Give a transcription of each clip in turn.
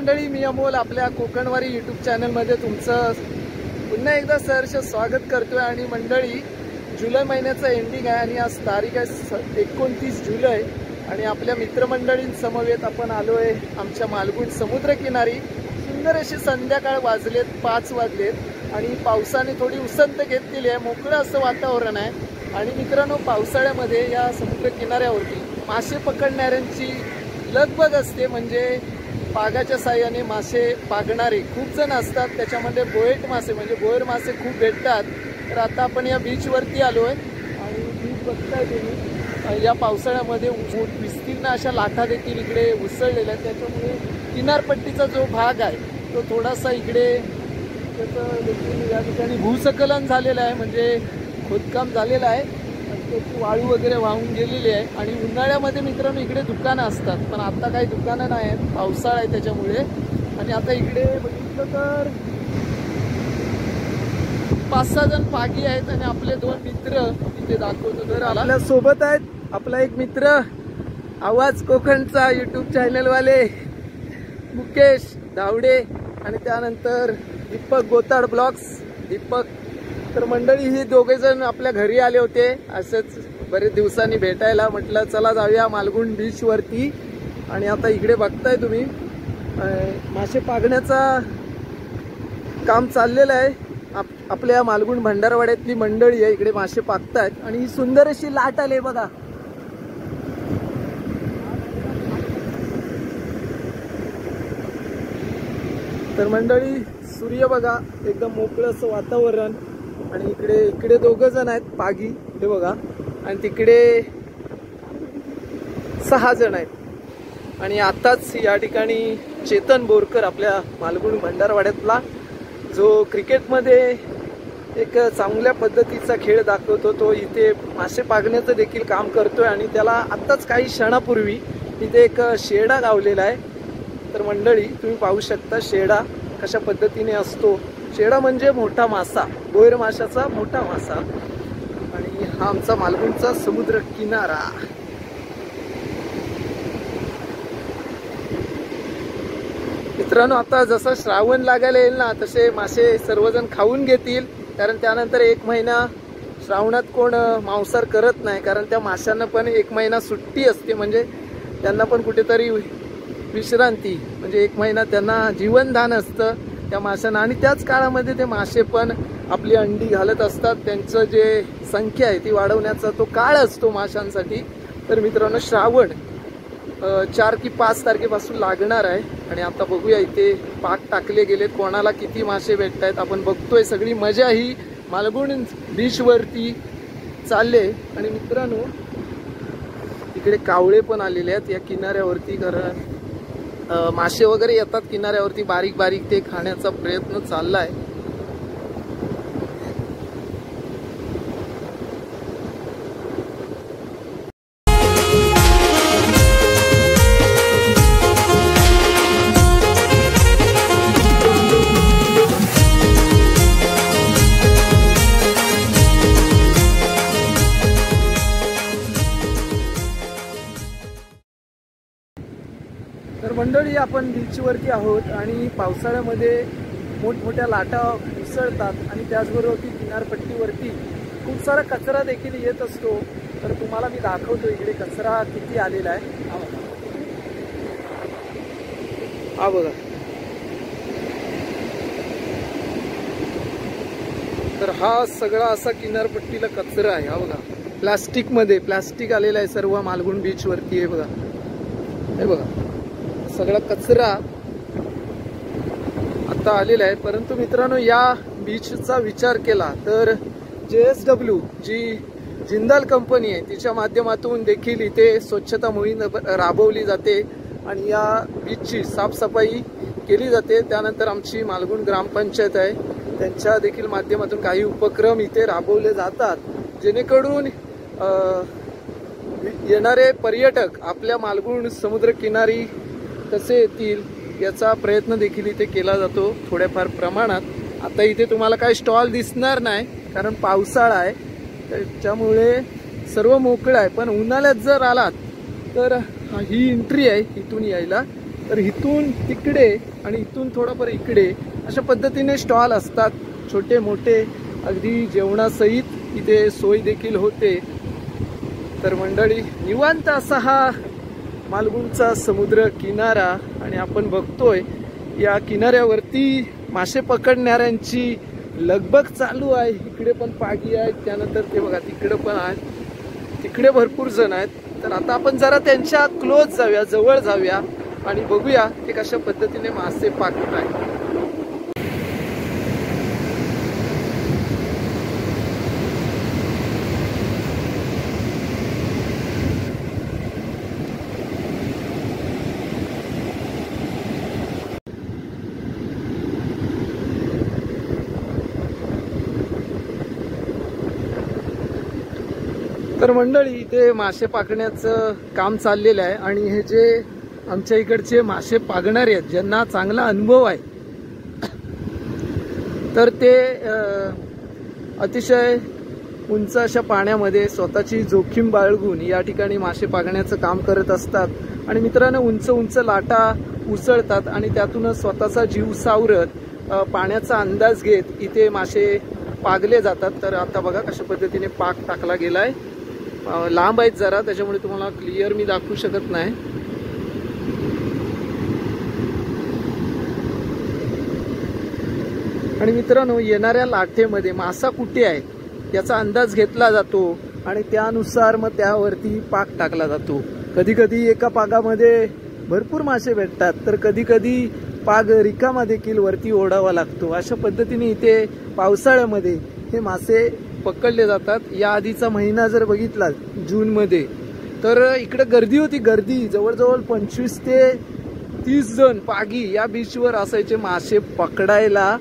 मंडळी, मी अमोल आपल्या कोकणवारी यूट्यूब चॅनलमध्ये तुमचं पुन्हा एकदा सहर्ष स्वागत करतोय। आणि मंडळी, जुलै महिन्याचं एंडिंग आहे आणि आज तारीख आहे 29 जुलै आणि आपल्या मित्रमंडळींसमवेत आपण आलोय आमच्या मालगुण समुद्रकिनारी। सुंदर अशी संध्याकाळ वाजलेत, 5 वाजलेत आणि पावसाने थोडी उसंत घेतलेली आहे, मोकळं असं वातावरण आहे। आणि मित्रांनो, पावसाळ्यामध्ये या समुद्र किनाऱ्यावरती मासे पकडणाऱ्यांची लगबग असते, म्हणजे पागाच्या साहाय्याने मासे पागणारे खूप जण असतात। त्याच्यामध्ये बोएट मासे म्हणजे बोयर मासे खूप भेटतात। तर आता आपण या बीचवरती आलो आहे आणि बीच बघताय तुम्ही, या पावसाळ्यामध्ये विस्तीर्ण अशा लाटा देखील इकडे उसळलेल्या आहेत। त्याच्यामुळे किनारपट्टीचा जो भाग आहे तो थोडासा इकडे त्याचं देखील या ठिकाणी भूस्खलन झालेलं आहे, म्हणजे खोदकाम झालेलं आहे, त्याची वाळू वगैरे वाहून गेलेली आहे। आणि उन्हाळ्यामध्ये मित्रांनो इकडे दुकानं असतात, पण आता काही दुकानं नाही आहेत, पावसाळा आहे त्याच्यामुळे। आणि आता इकडे बघितलं तर 5-6 जण पागी आहेत आणि आपले 2 मित्र इथे दाखवतो। तर आपल्या सोबत आहेत आपला एक मित्र, आवाज कोकणचा यूट्यूब चॅनलवाले मुकेश धावडे, आणि त्यानंतर दीपक गोताड ब्लॉग्स दीपक। तर मंडळी, ही दोघे जण आपल्या घरी आले होते असंच बरेच दिवसांनी भेटायला। म्हटलं चला जाऊया मालगुण बीच वरती। आणि आता इकडे बघताय तुम्ही मासे पागण्याचा काम चाललेलं आहे। आपल्या मालगुण भंडारवाड्यातली मंडळी आहे, इकडे मासे पागतायत आणि ही सुंदर अशी लाट आली बघा। तर मंडळी, सूर्य बघा, एकदम मोकळं असं वातावरण। आणि इकडे 2 जण आहेत पागी, हे बघा, आणि तिकडे 6 जण आहेत। आणि आताच या ठिकाणी चेतन बोरकर, आपल्या मालगुण भंडारवाड्यातला, जो क्रिकेटमध्ये एक चांगल्या पद्धतीचा खेळ दाखवतो, तो इथे मासे पागण्याचं देखील काम करतोय। आणि त्याला आत्ताच काही क्षणापूर्वी इथे एक शेडा गावलेला आहे। तर मंडळी, तुम्ही पाहू शकता शेडा कशा पद्धतीने असतो। शेडा म्हणजे मोठा मासा, बोयर माशाचा मोठा मासा। आणि हा आमचा मालगुणचा समुद्र किनारा। मित्रांनो, आता जसं श्रावण लागायला येईल ना, तसे मासे सर्वजण खाऊन घेतील, कारण त्यानंतर 1 महिना श्रावणात कोण मांसाहार करत नाही, कारण त्या माशांना पण 1 महिना सुट्टी असते, म्हणजे त्यांना पण कुठेतरी विश्रांती, म्हणजे 1 महिना त्यांना जीवनदान असतं त्या माशांना। आणि त्याच काळामध्ये ते मासे पण आपली अंडी घालत असतात, त्यांचं जे संख्या आहे ती वाढवण्याचा तो काळ असतो माशांसाठी। तर मित्रांनो, श्रावण 4 की 5 तारखेपासून लागणार आहे। आणि आता बघूया इथे पाक टाकले गेलेत, कोणाला किती मासे भेटत आहेत आपण बघतोय। सगळी मजा ही मालगुण बीचवरती चालले। आणि मित्रांनो, इकडे कावळे पण आलेले आहेत या किनाऱ्यावरती, कारण मासे वगैरे येतात किनाऱ्यावरती, बारीक बारीक ते खाण्याचा प्रयत्न चाललाय। तर मंडळी, आपण बीचवरती आहोत आणि पावसाळ्यामध्ये मोठमोठ्या लाटा उसळतात आणि त्याचबरोबर किनारपट्टीवरती खूप सारा कचरा देखील येत असतो। तर तुम्हाला मी दाखवतो इकडे कचरा किती आलेला आहे, हा बघा। तर हा सगळा असा किनारपट्टीला कचरा आहे, हा बघा, प्लास्टिक आलेला आहे सर्व मालगुण बीचवरती, हे बघा, हे बघा, सगळा कचरा आता आलेला आहे। परंतु मित्रांनो, या बीचचा विचार केला तर JSW जी जिंदाल कंपनी आहे तिच्या माध्यमातून देखील इथे स्वच्छता मोहीम राबवली जाते आणि या बीचची साफसफाई केली जाते। त्यानंतर आमची मालगुण ग्रामपंचायत आहे, त्यांच्या देखील माध्यमातून काही उपक्रम इथे राबवले जातात, जेणेकरून येणारे पर्यटक आपल्या मालगुण समुद्रकिनारी कसे येतील याचा प्रयत्न देखील इथे केला जातो थोड्याफार प्रमाणात। आता इथे तुम्हाला काही स्टॉल दिसणार नाही, कारण पावसाळा आहे, त्याच्यामुळे सर्व मोकळं आहे। पण उन्हाळ्यात जर आलात तर ही एंट्री आहे इथून यायला, तर इथून तिकडे आणि इथून थोडंफार इकडे अशा पद्धतीने स्टॉल असतात, छोटे मोठे, अगदी जेवणासहित इथे सोय देखील होते। तर मंडळी, निवांत असा हा मालगुणचा समुद्र किनारा आणि आपण बघतोय या किनाऱ्यावरती मासे पकडणाऱ्यांची लगबग चालू आहे। इकडे पण पागी आहेत, त्यानंतर ते बघा तिकडे पण आहेत, तिकडे भरपूर जण आहेत। तर आता आपण जरा त्यांच्या क्लोज जाऊया, जवळ जाऊया आणि बघूया ते कशा पद्धतीने मासे पकडत आहेत। तर मंडळी, इथे मासे पकडण्याचं काम चाललेलं आहे आणि हे जे आमच्या इकडचे मासे पकडणारे आहेत, ज्यांना चांगला अनुभव आहे, तर ते अतिशय उंच अशा पाण्यामध्ये स्वतःची जोखीम बाळगून या ठिकाणी मासे पकडण्याचं काम करत असतात। आणि मित्रांनो, उंच उंच लाटा उसळतात आणि त्यातूनच स्वतःचा जीव सावरत पाण्याचा अंदाज घेत इथे मासे पागले जातात। तर आता बघा कशा पद्धतीने पाक टाकला गेलाय। लांब आहेत जरा, त्याच्यामुळे तुम्हाला क्लिअर मी दाखवू शकत नाही। आणि मित्रांनो, येणाऱ्या लाटेमध्ये मासा कुठे आहे याचा अंदाज घेतला जातो आणि त्यानुसार मग त्यावरती पाक टाकला जातो। कधी कधी एका पागामध्ये भरपूर मासे भेटतात, तर कधी कधी पाग रिकामा देखील वरती ओढावा लागतो। अशा पद्धतीने इथे पावसाळ्यामध्ये हे मासे पकडले जातात। या आधीचा महिना जर बघितला जून मध्ये, तर इकडे गर्दी होती, गर्दी जवळजवळ 25 ते 30 जण पागी या बीचवर असायचे मासे पकडायला।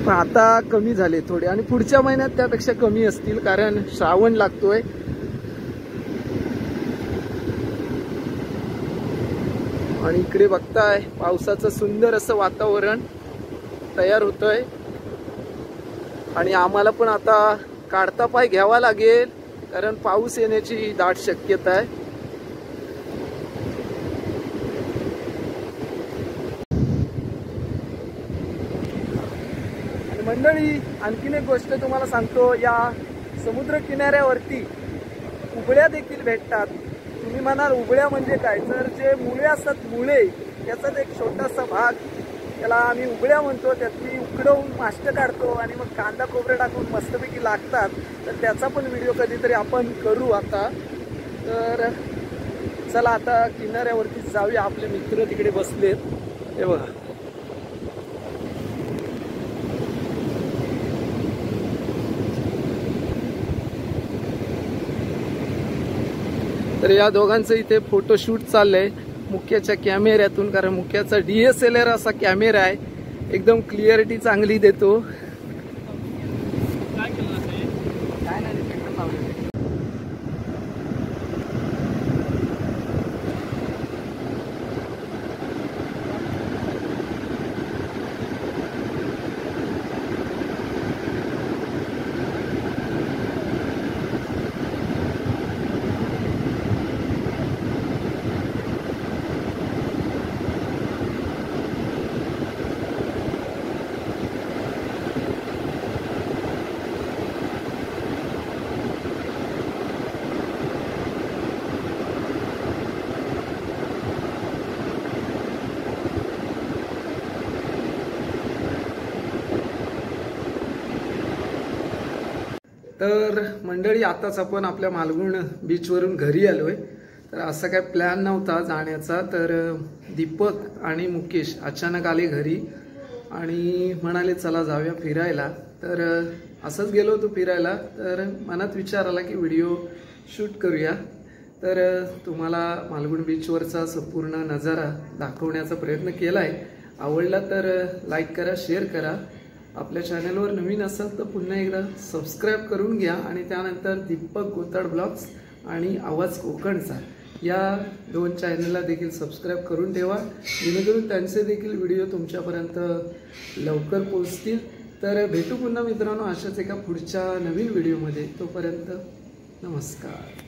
पण आता कमी झाले थोडे आणि पुढच्या महिन्यात त्यापेक्षा कमी असतील, कारण श्रावण लागतोय। आणि इकडे बघताय पावसाचं सुंदर असं वातावरण तयार होतंय आणि आम्हाला पण आता काढता पाय घ्यावा लागेल, कारण पाऊस येण्याची दाट शक्यता आहे। आणि मंडळी, आणखीन एक गोष्ट तुम्हाला सांगतो, या समुद्र किनाऱ्यावरती उबळ्या देखील भेटतात। तुम्ही म्हणाल उबळ्या म्हणजे काय, तर जे मुळे असतात, मुळे याचाच एक छोटासा भाग, त्याला आम्ही उबळ्या म्हणतो, त्यातली उकडवून माष्ट काढतो आणि मग कांदा खोबरं टाकून मस्तपैकी लागतात। तर त्याचा पण व्हिडिओ कधीतरी आपण करू आता। तर चला आता किनाऱ्यावरती जाऊया, आपले मित्र तिकडे बसलेत, हे बघा। तर या दोघांचं इथे फोटोशूट चाललंय मुख्याच्या कॅमेऱ्यातून, कारण मुख्याचा DSLR असा कॅमेरा आहे, एकदम क्लिअरिटी चांगली देतो। तर मंडळी, आताच आपण आपल्या मालगुण बीचवरून घरी आलोय। तर असा काय प्लॅन नव्हता जाण्याचा, तर दीपक आणि मुकेश अचानक आले घरी आणि म्हणाले चला जाऊया फिरायला। तर असंच गेलो होतो फिरायला, तर मनात विचार आला की व्हिडिओ शूट करूया। तर तुम्हाला मालगुण बीचवरचा संपूर्ण नजारा दाखवण्याचा प्रयत्न केलाय। आवडला तर लाईक करा, शेअर करा। आपल्या चॅनलवर नवीन असाल तर पुन्हा एकदा सबस्क्राईब करून घ्या आणि त्यानंतर दीपक गोताड ब्लॉग्स आणि आवाज कोकणचा या दोन चॅनलला देखील सबस्क्राईब करून ठेवा, जेणेकरून त्यांचे देखील व्हिडिओ तुमच्यापर्यंत लवकर पोहोचतील। तर भेटू पुन्हा मित्रांनो अशाच एका पुढच्या नवीन व्हिडिओमध्ये। तोपर्यंत नमस्कार।